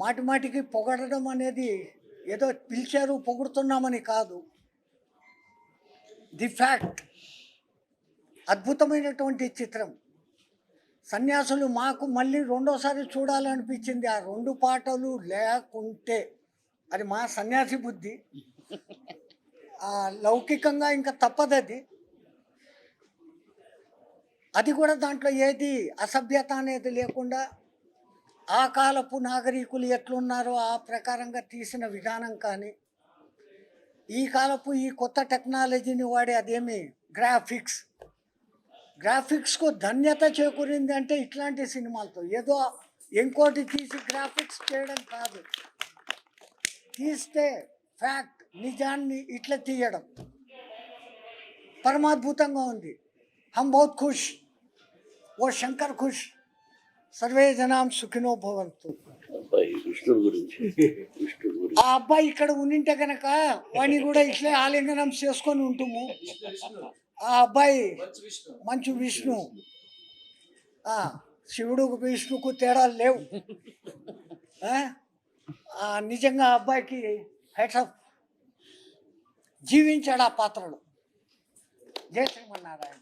మాటి మాటికి పొగడడం అనేది ఏదో పిలిచారు పొగుడుతున్నామని కాదు. The fact. అద్భుతమైనటువంటి చిత్రం. సన్యాసులు మాకు మళ్ళీ రెండోసారి చూడాలనిపించింది. ఆ 2 పాటలు లేకుంటే అది మా సన్యాసి బుద్ధి. లౌకికంగా ఇంకా తప్పదది. అది కూడా దాంట్లో ఏది అసభ్యత అనేది లేకుండా ఆ కాలపు నాగరికులు ఎట్లున్నారో ఆ ప్రకారంగా తీసిన విధానం కానీ, ఈ కాలపు ఈ కొత్త టెక్నాలజీని వాడి అదేమి గ్రాఫిక్స్కు ధన్యత చేకూరింది అంటే ఇట్లాంటి సినిమాలతో. ఏదో ఇంకోటి తీసి గ్రాఫిక్స్ చేయడం కాదు, తీస్తే ఫ్యాక్ట్ నిజాన్ని ఇట్లా తీయడం పరమాద్భుతంగా ఉంది. హమ్ బహుత్ ఖుష్, ఓ శంకర్ ఖుష్, సర్వే జనాం సుఖినో భవంతు. ఆ అబ్బాయి ఇక్కడ ఉండింటే కనుక వాడిని కూడా ఇట్లే ఆలింగనం చేసుకొని ఉంటుము. ఆ అబ్బాయి మంచు విష్ణు, శివుడు విష్ణుకు తేడాలు లేవు. నిజంగా ఆ అబ్బాయికి హెడ్సప్, జీవించాడు ఆ పాత్రలో. జై శ్రీమన్నారాయణ.